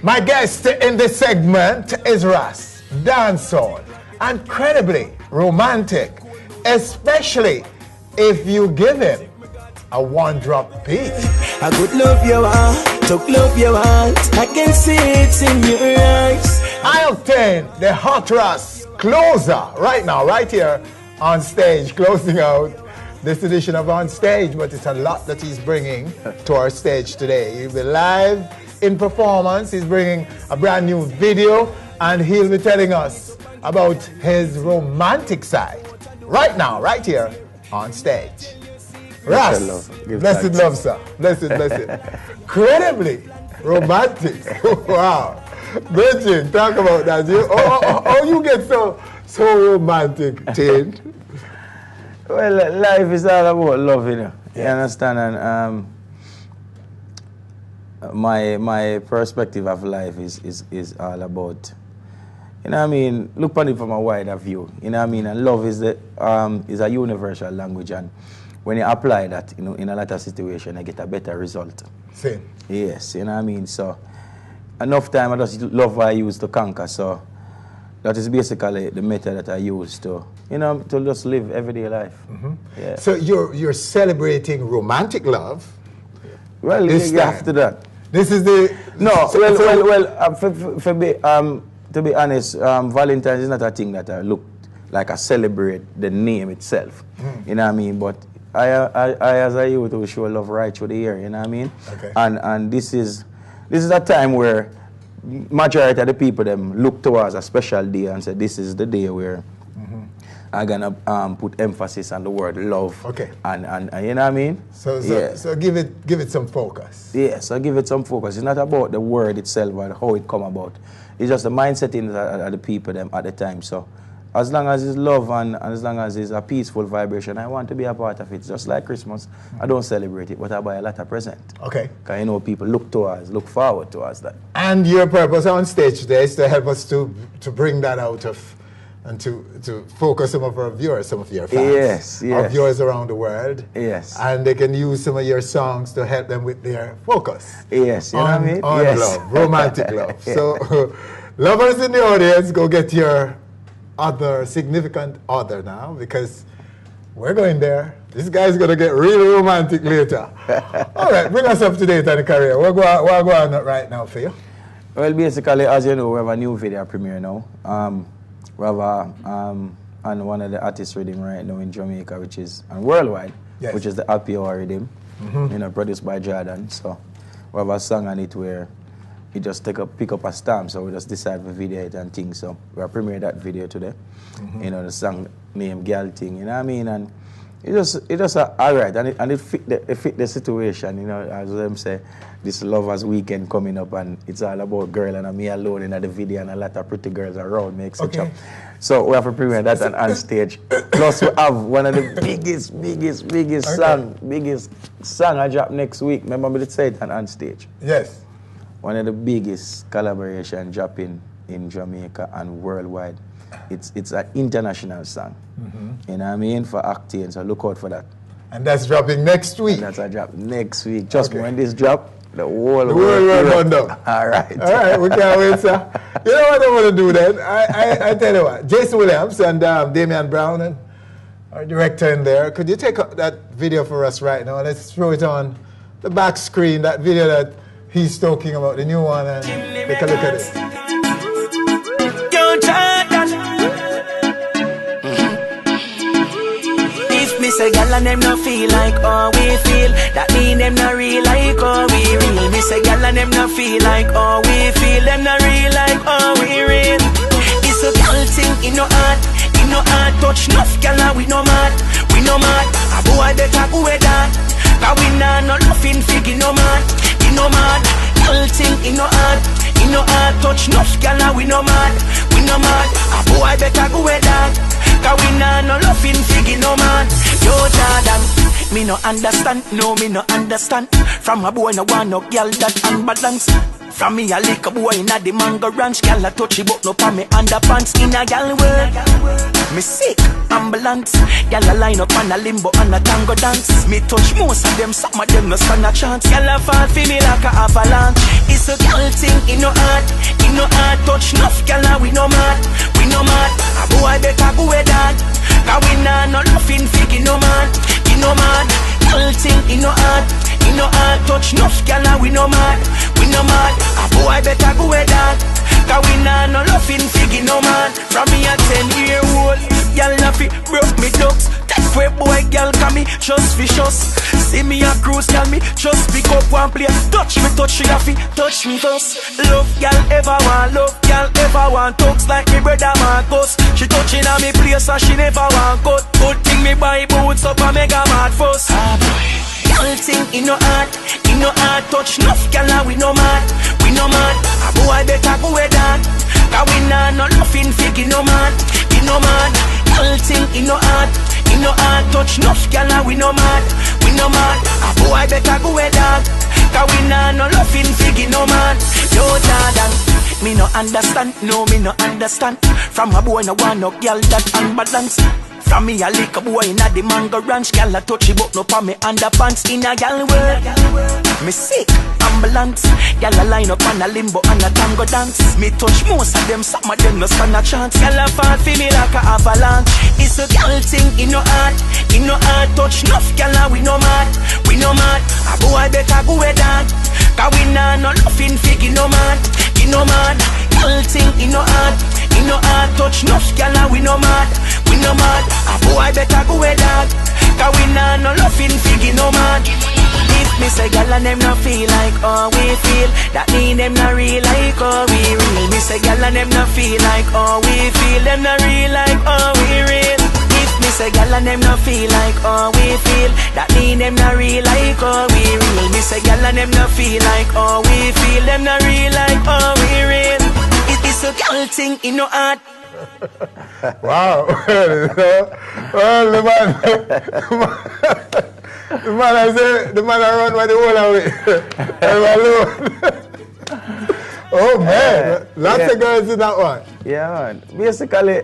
My guest in this segment is Russ, dancehall, incredibly romantic, especially if you give him a one-drop beat. I could love you want, to love you want, I can see it in your eyes. Octane, the hot Russ, closer right now, right here on stage, closing out this edition of On Stage, but it's a lot that he's bringing to our stage today. He'll be live in performance, he's bringing a brand new video, and he'll be telling us about his romantic side right now, right here on stage. Russ, blessed love, sir. Blessed. Incredibly romantic. Wow. Bridget, talk about that. Oh, you get so romantic, Ted. Well, life is all about love, you know. You understand? And my perspective of life is all about, you know what I mean, look at it from a wider view. You know what I mean? And love is a universal language, and when you apply that, you know, in a lot of situations, I get a better result. Same. Yes, you know what I mean? So enough time I just love what I use to conquer, so that is basically the method that I use to, you know, to just live everyday life. Mm-hmm. Yeah. So you're celebrating romantic love. Well, you have to that. This is the to be honest, Valentine's is not a thing that I look like I celebrate the name itself. You know what I mean? But I as a youth who show love right through the year. You know what I mean? Okay. And this is a time where majority of the people them look towards a special day and say this is the day where I'm gonna put emphasis on the word love. Okay. And you know what I mean? So give it some focus. Yes, so give it some focus. It's not about the word itself or how it come about. It's just the mindset in the people them at the time. So as long as it's love and as long as it's a peaceful vibration, I want to be a part of it. Just like Christmas, I don't celebrate it, but I buy a lot of presents. Okay. Because you know people look forward towards that. And your purpose on stage today is to help us to bring that out of, and to focus some of our viewers, some of your fans, yes. our viewers around the world. Yes. And they can use some of your songs to help them with their focus. Yes, you know what I mean? On yes. love, romantic love. So, lovers in the audience, go get your other significant other now, because we're going there. This guy's going to get really romantic later. All right, bring us up to date on the career. We're going on right now for you. Well, basically, as you know, we have a new video premiere now. We have and one of the artists rhythm right now in Jamaica, which is and worldwide, yes, which is the RPO rhythm, you know, produced by Jordan. So we have a song on it where he just pick up a stamp, so we just decide to video it and things. So we are premiering that video today. You know, the song named Girl Thing, you know what I mean? And it just alright, and it fit the situation, you know, as them say, this lovers weekend coming up, and it's all about girl and me alone in the video and a lot of pretty girls around me, etc. Okay. So we have to premiere that on stage. Plus we have one of the biggest song I drop next week. Remember me to say it on stage. Yes. One of the biggest collaboration dropping in Jamaica and worldwide. It's an international song. You know what I mean? For Octane, so look out for that. And that's dropping next week. And that's a drop next week. Just when this drop, the whole world will run down. All right. All right, we can't wait, sir. You know what I want to do then? I tell you what, Jason Williams and Damian Brown and our director in there, could you take that video for us right now? Let's throw it on the back screen, that video that he's talking about, the new one, and take a look at it. Me say gal and them no feel like how we feel. That mean them no real like how we real. Me say gal and them no feel like how we feel. Them no real like how we real. It's a gal thing in no heart. In no heart touch enough gal and we no mad. We no mad. A boy better go with that. Cause we nah no laughing fig in no mad. In no mad. Gal thing in no heart. In no heart touch enough gal and we no mad. We no mad. A boy better go with that. Cause we nah no laughing figgy no man. Yo Jordan, me no understand, no me no understand. From a boy no want no girl that unbalance. From me a little boy inna the mango ranch, gyal a touchy but no pa me underpants in a gyal world. Me sick, ambulance, gyal a line up on a limbo and a tango dance. Me touch most of them, some of them no stand a chance. Gyal a fall for me like a avalanche. It's a gyal thing in no heart, touch enough gyal a we no mad, A boy better go with that, 'cause we nah no laughing fig in no man, Gyal thing in no heart, touch enough gyal a we no mad, A boy better go with that, 'cause we nah no laughing fig in no man. From me a 10-year-old, gyal na fi broke me ducks. Take way boy gyal 'cause me just vicious. See me a cruise gyal me just pick up one play. Touch me she a fi touch me first. Love gyal ever want talks like me brother Marcus. She touching on me place and she never want cut. Good thing me buy boots up and mega mad fuss. Gyal thing in no heart, touch enough gyal and we no mad, A boy better go with that, 'cause we nah no laughing fig in no man, Gyal thing in no heart, touch enough gyal and we no mad, A boy better go with that, 'cause we nah no laughing fig in no man. Yo Jordan, me no understand, no me no understand. From a boy no want no gyal that unbalanced. From me a little boy inna the mango ranch, gyal a touchy but no pa me underpants in a gyal world. Me sick, ambulance, gyal a line up on a limbo and a tango dance. Me touch most of them, some of them no stand a chance. Gyal a fall for me like a avalanche. It's a gyal thing in no heart, touch enough gyal a we no mad, A boy better go with that, 'cause we nah no laughing fig in no man, Gyal thing in no heart, touch enough gyal a we no mad, A boy better go with that, 'cause we nah no laughing fig in no man. If me say gyal and them no feel like how we feel, that mean them no real like how we real. Me say gyal and them no feel like how we feel, them no real like how we real. If me say gyal and them no feel like how we feel, that mean them no real like how we real. Me say gyal and them no feel like how we feel, them no real like how we real. It's a gyal thing in no heart. Wow. Well, the man I say, the man I run by the whole of it. Oh man, lots of girls in that one. Yeah man. Basically,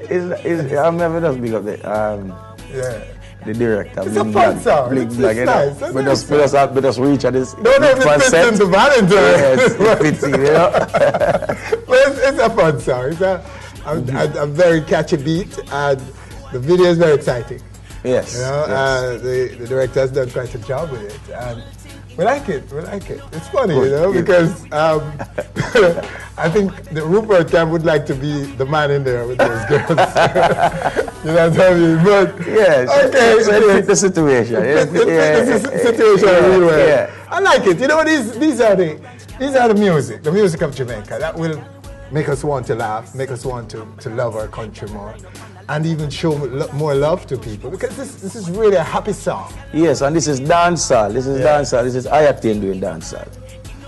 I'm never just big up the director. It's a fun song. It's nice. We just reach at this. No, it fits into Valentine. Yes, it fits in, you know. But it's a fun song. It's a very catchy beat, and the video is very exciting. Yes. You know, yes. The director has done quite a job with it, and we like it. It's funny, you know, because I think the Rupert Camp would like to be the man in there with those girls. You know what I mean? But yes, okay, it's the situation. It's the situation really well. Yeah. I like it. You know, these are the music of Jamaica that will make us want to laugh, make us want to love our country more, and even show more love to people, because this is really a happy song. Yes, and this is dancehall. This is dancehall. This is Octane doing dancehall.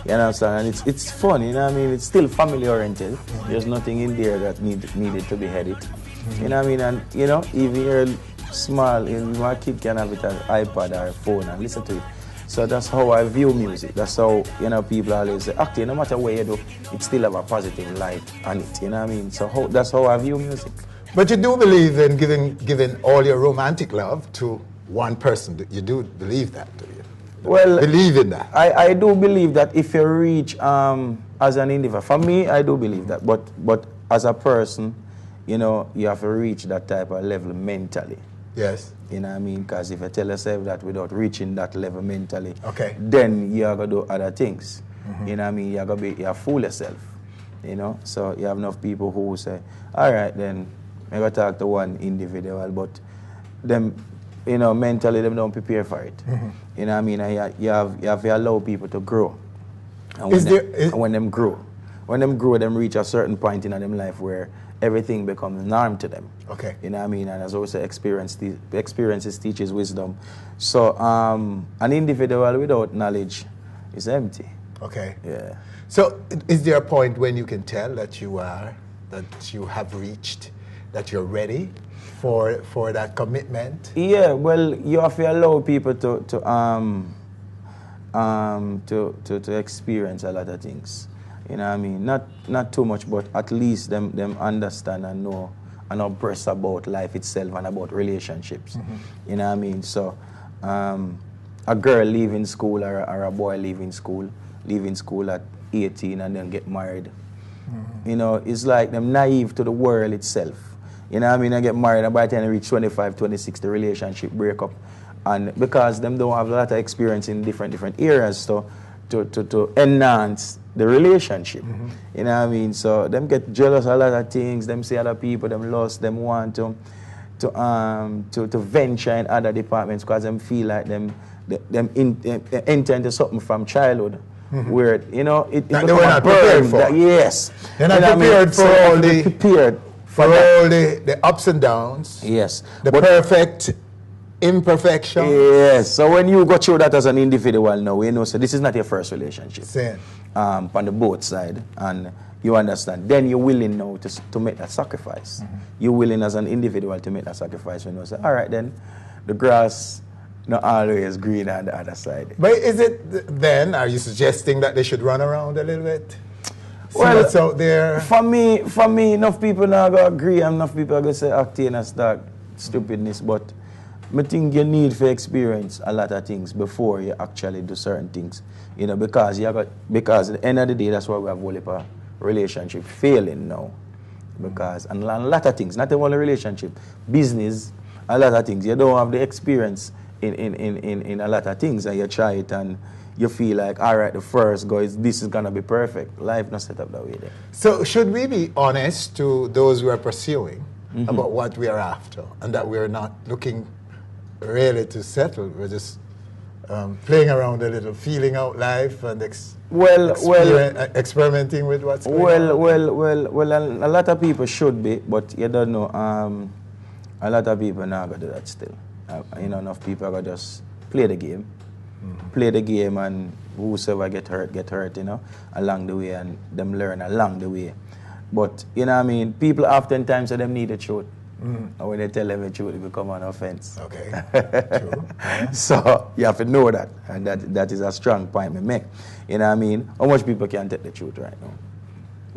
You understand? And it's fun. You know what I mean? It's still family oriented. There's nothing in there that needed to be headed. You know what I mean? And you know, even you're small, my kid can have it on iPad or a phone and listen to it. So that's how I view music. That's how, you know, people always say, okay, no matter what you do, it still have a positive light on it. You know what I mean? So that's how I view music. But you do believe in giving all your romantic love to one person. You do believe that, do you? Well, believe in that. I do believe that if you reach as an individual, for me, I do believe that. But as a person, you know, you have to reach that type of level mentally. Yes. You know what I mean? Because if you tell yourself that without reaching that level mentally, okay, then you're going to do other things. You know what I mean? You're going to fool yourself. You know? So you have enough people who say, all right, then I'm going to talk to one individual, but them, you know, mentally, them don't prepare for it. You know what I mean? And you have to allow people to grow. And when them grow, them reach a certain point in their life where everything becomes norm to them. Okay. You know what I mean? And as also experiences teaches wisdom. So an individual without knowledge is empty. Okay. Yeah. So is there a point when you can tell that you have reached, that you're ready for that commitment? Yeah, well, you have to allow people to experience a lot of things. You know what I mean? Not too much, but at least them understand and know and abreast about life itself and about relationships. You know what I mean? So a girl leaving school or a boy leaving school at 18 and then get married. You know, it's like them naive to the world itself. You know what I mean? I get married and by the time they reach 25, 26, the relationship break up. And because them don't have a lot of experience in different areas to enhance the relationship. You know what I mean? So them get jealous of a lot of things, them see other people, them lost, them want to venture in other departments because them feel like them enter into something from childhood. Where, you know, it that they were not prepared for. Yes. They're not prepared for all the ups and downs. Yes. The perfect imperfection. Yes. So when you go through that as an individual now, you know, so this is not your first relationship. Same. On the both side. And you understand. Then you're willing now to make that sacrifice. You're willing as an individual to make that sacrifice when you say, all right, then the grass not always green on the other side. But is it then, are you suggesting that they should run around a little bit? See what's out there? For me, enough people now go agree and enough people are going to say Octane and start stupidness, but I think you need to experience a lot of things before you actually do certain things. You know, because at the end of the day, that's why we have whole heap of relationship failing now. Because, and a lot of things, not only relationship, business, a lot of things. You don't have the experience in a lot of things, and you try it and you feel like, all right, the first go this is gonna be perfect. Life not set up that way there. So should we be honest to those who are pursuing about what we are after, and that we're not looking really to settle? We're just playing around a little, feeling out life and experimenting with what's going on. Well, a lot of people should be, but you don't know. A lot of people now gonna do that still. You know, enough people are gonna just play the game. Play the game, and whosoever get hurt, you know, along the way, and them learn along the way. But, you know what I mean, people oftentimes say them need the truth. And when they tell them the truth, it become an offense. Okay, true. Yeah. So, you have to know that, and that is a strong point me make. You know what I mean? How much people can take the truth right now?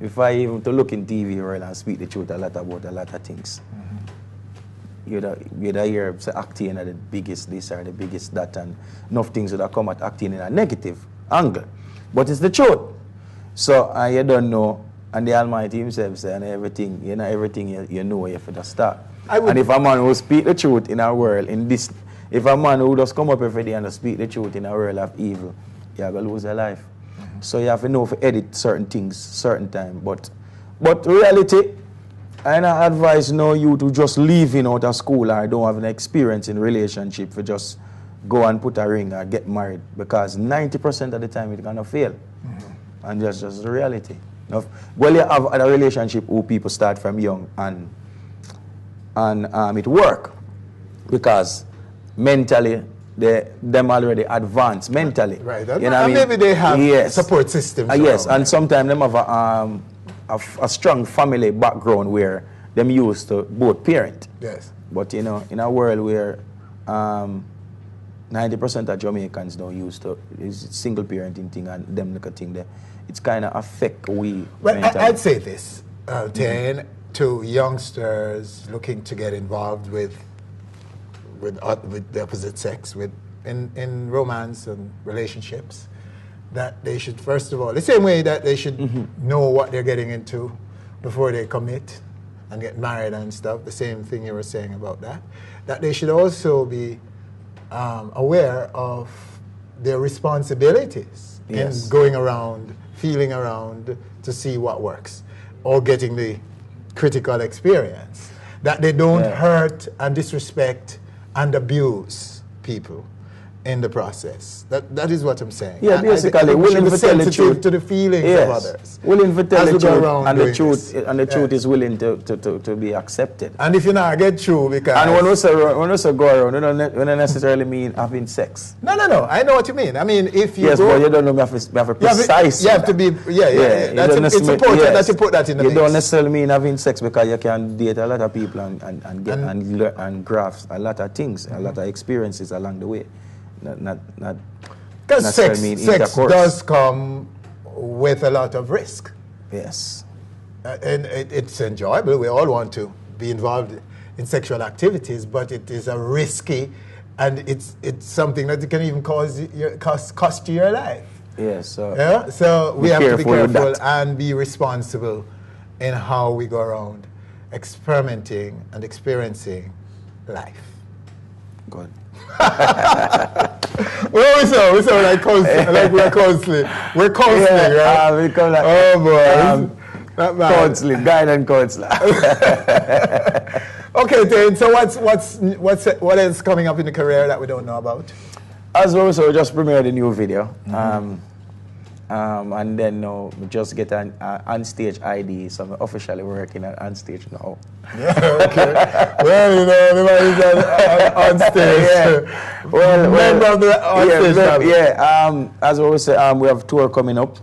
If I even to look in TV world and speak the truth a lot about a lot of things, you'd hear say Octane are the biggest this or the biggest that, and enough things would have come at Octane in a negative angle. But it's the truth. So you don't know, and the Almighty himself say, and everything, you know, everything you know you have to start. And if a man who speak the truth in our world, if a man who just come up every day and speak the truth in a world of evil, you're going to lose your life. So you have to know to edit certain things, certain time. But reality, I advise you to just leaving out of school or don't have an experience in relationship for just go and put a ring or get married, because 90% of the time it's gonna fail. And that's just the reality. Well, you have a relationship who people start from young and it work because mentally them already advanced mentally. Right. You know what I mean? Maybe they have support systems. Yes, and sometimes them have a strong family background where them used to both parent. Yes. But you know, in a world where 90% of Jamaicans don't used to is single parenting thing and them look at thing there, it's kind of affect we. Well, I'd say this, Octane, to youngsters looking to get involved with the opposite sex, in romance and relationships, that they should, first of all, the same way that they should know what they're getting into before they commit and get married and stuff, the same thing you were saying about that they should also be aware of their responsibilities in going around, feeling around to see what works, or getting the critical experience, that they don't hurt and disrespect and abuse people in the process. That is what I'm saying. Yeah, basically, willing to tell the truth to the feelings of others. Willing to tell the truth, and the truth is willing to be accepted. And if you not get through, because and when we say go around, we don't necessarily mean having sex. No. I know what you mean. I mean, if you but you don't know. You have to precise. You have to be. It's important that you put that in the mix. You don't necessarily mean having sex, because you can date a lot of people and grasp a lot of things, a lot of experiences along the way. Not because sex does come with a lot of risk. Yes. And it's enjoyable. We all want to be involved in sexual activities, but it is a risky, and it's something that can even cost you your life. Yes. So, yeah? So we have to be careful careful and be responsible in how we go around experimenting and experiencing life. Good. Well, we sound like we're counseling. We're counseling, right? We come like, oh boy. Counseling, guide and counselor. Okay, Ted, so what is coming up in the career that we don't know about? As well, so we just premiered a new video. And then we just get an on-stage ID, so I'm officially working at on-stage now. Yeah, okay. Well, you know, everybody's on stage. Yeah. Well, member of the on-stage. Yeah, as I always say, we have tour coming up.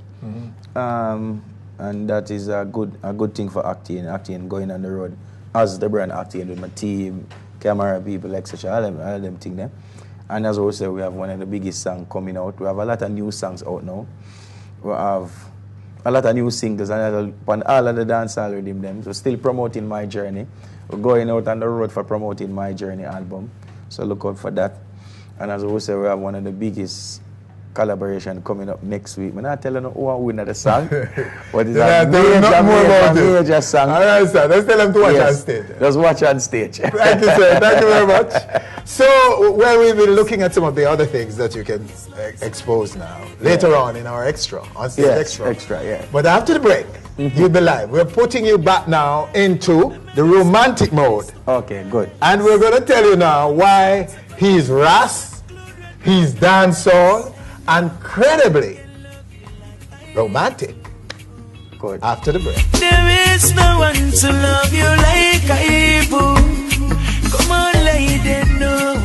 And that is a good thing for Octane. Octane going on the road as the brand Octane with my team, camera people, etc. All them things there. And as I always say, we have one of the biggest songs coming out. We have a lot of new songs out now. We have a lot of new singles and on all of the dancehall rhythm them. So still promoting My Journey. We're going out on the road for promoting My Journey album. So look out for that. And as I always say, we have one of the biggest collaboration coming up next week. I'm not telling you who will win the song, but it's a major song. All right, sir. Let's tell them to watch on stage. Just watch on stage. Thank you, sir. Thank you very much. So, well, we'll be looking at some of the other things that you can expose now later on in our extra, on stage extra. Yeah. But after the break, you'll be live. We're putting you back now into the romantic mode. Okay, good. And we're going to tell you now why he's Ras, he's dancehall, and incredibly romantic. Good. After the break. There is no one to love you like I do. Come on, lady, no.